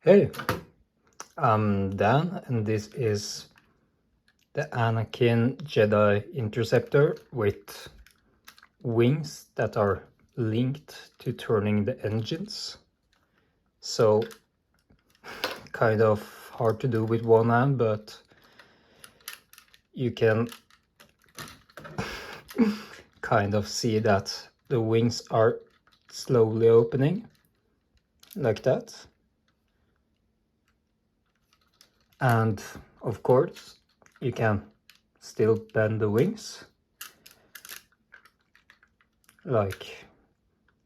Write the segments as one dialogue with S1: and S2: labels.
S1: Hey, I'm Dan, and this is the Anakin Jedi interceptor with wings that are linked to turning the engines. So, kind of hard to do with one hand, but you can kind of see that the wings are slowly opening, like that. And of course, you can still bend the wings like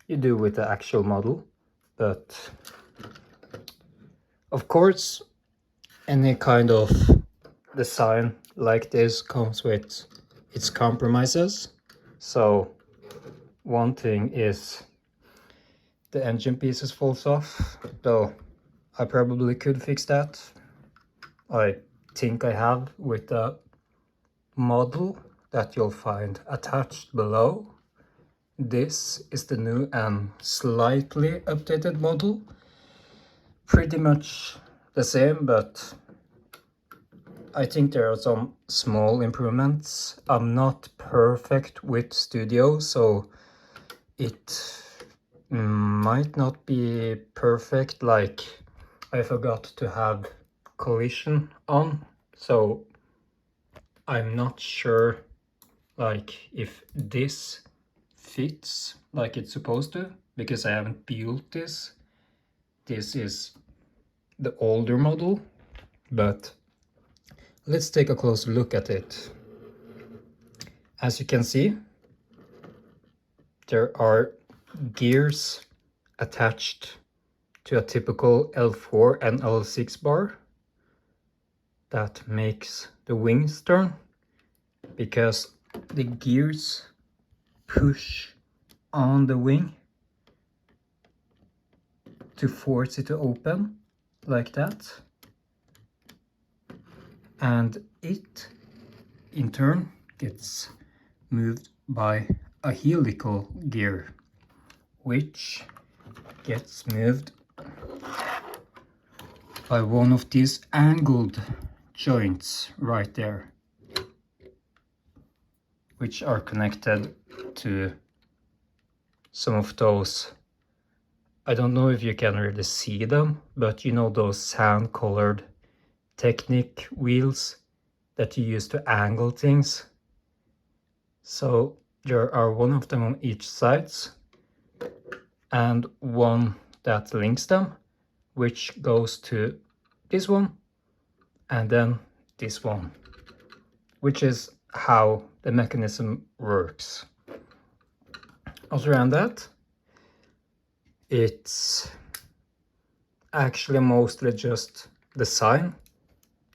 S1: you do with the actual model, but of course any kind of design like this comes with its compromises. So one thing is the engine pieces falls off, though I probably could fix that. I think I have with the model that you'll find attached below. This is the new and slightly updated model. Pretty much the same, but I think there are some small improvements. I'm not perfect with Studio, so it might not be perfect. Like, I forgot to have collision on, so I'm not sure like if this fits like it's supposed to, because I haven't built this. This is the older model, but let's take a closer look at it. As you can see, there are gears attached to a typical L4 and L6 bar that makes the wings turn, because the gears push on the wing to force it to open like that, and it in turn gets moved by a helical gear, which gets moved by one of these angled joints right there, which are connected to some of those, I don't know if you can really see them, but you know those sand colored Technic wheels that you use to angle things. So there are one of them on each sides and one that links them, which goes to this one and then this one, which is how the mechanism works. Other than that, it's actually mostly just design,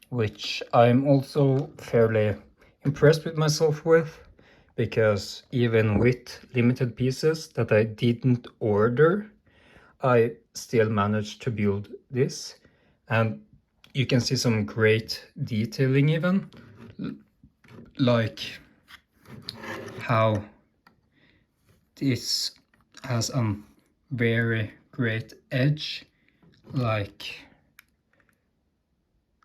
S1: which I'm also fairly impressed with myself with, because even with limited pieces that I didn't order, I still managed to build this. And you can see some great detailing even, like how this has a very great edge, like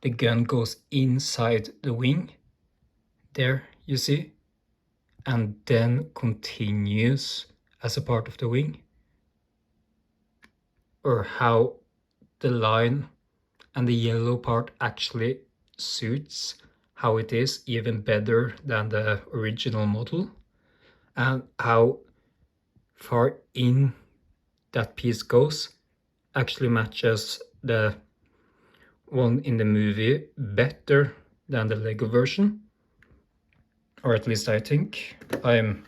S1: the gun goes inside the wing, there you see, and then continues as a part of the wing, or how the line and the yellow part actually suits how it is even better than the original model, and how far in that piece goes actually matches the one in the movie better than the Lego version, or at least I think. I'm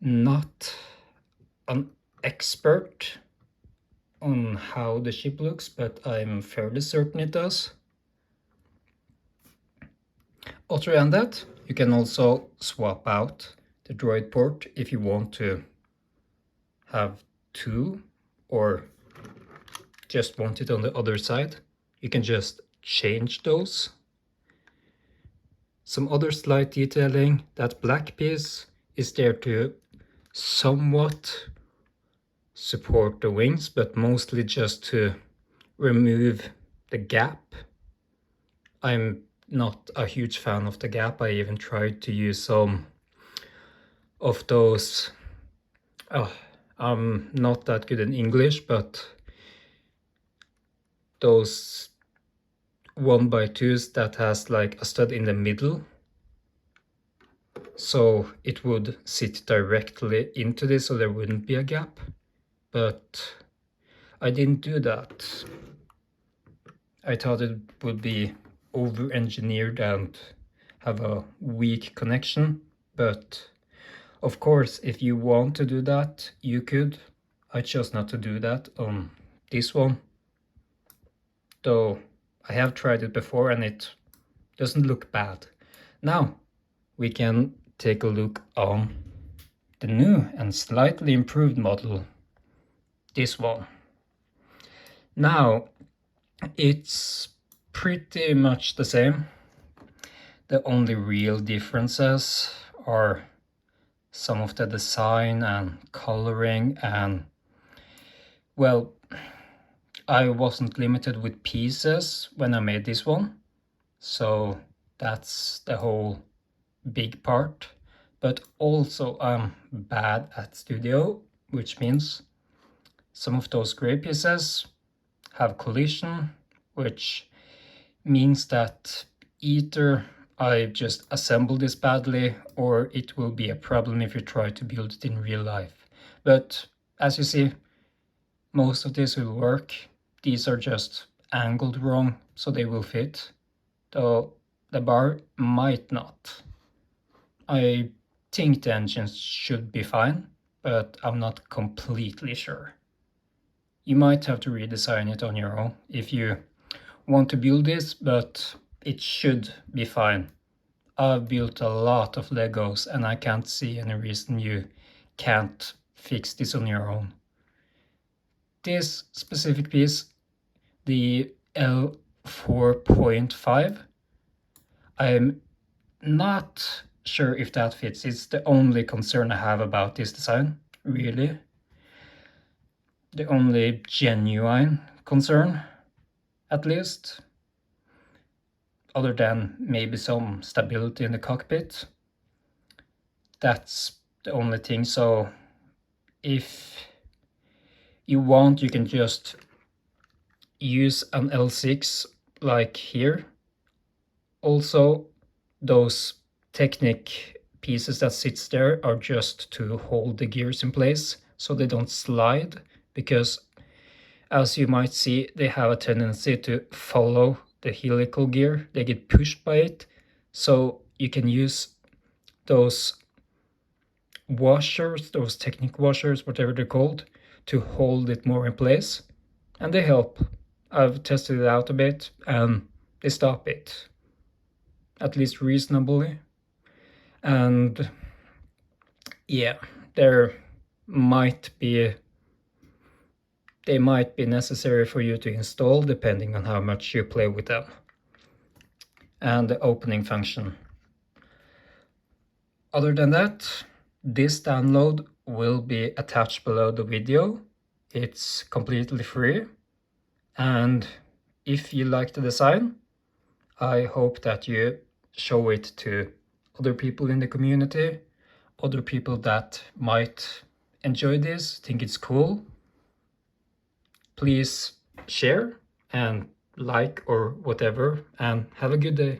S1: not an expert on how the ship looks, but I'm fairly certain it does. Other than that, you can also swap out the droid port if you want to have two, or just want it on the other side. You can just change those. Some other slight detailing, that black piece is there to somewhat support the wings, but mostly just to remove the gap. I'm not a huge fan of the gap. I even tried to use some of those, I'm not that good in English, but those 1x2s that has like a stud in the middle, so it would sit directly into this, so there wouldn't be a gap. But I didn't do that. I thought it would be over-engineered and have a weak connection, but of course, if you want to do that, you could. I chose not to do that on this one, though I have tried it before and it doesn't look bad. Now we can take a look on the new and slightly improved model, this one. Now it's pretty much the same. The only real differences are some of the design and coloring, and well, I wasn't limited with pieces when I made this one, so that's the whole big part. But also I'm bad at studio, which means some of those gray pieces have collision, which means that either I just assemble this badly or it will be a problem if you try to build it in real life. But as you see, most of this will work. These are just angled wrong, so they will fit, though the bar might not. I think the engines should be fine, but I'm not completely sure. You might have to redesign it on your own if you want to build this, but it should be fine. I've built a lot of Legos and I can't see any reason you can't fix this on your own. This specific piece, the L4.5, I'm not sure if that fits. It's the only concern I have about this design, really. The only genuine concern, at least. Other than maybe some stability in the cockpit. That's the only thing. So if you want, you can just use an L6 like here. Also, those Technic pieces that sits there are just to hold the gears in place so they don't slide, because as you might see, they have a tendency to follow the helical gear. They get pushed by it, so you can use those washers, those Technic washers, whatever they're called, to hold it more in place, and they help. I've tested it out a bit and they stop it, at least reasonably. And yeah, they might be necessary for you to install depending on how much you play with them. And the opening function. Other than that, this download will be attached below the video. It's completely free. And if you like the design, I hope that you show it to other people in the community, other people that might enjoy this, think it's cool. Please share and like or whatever, and have a good day.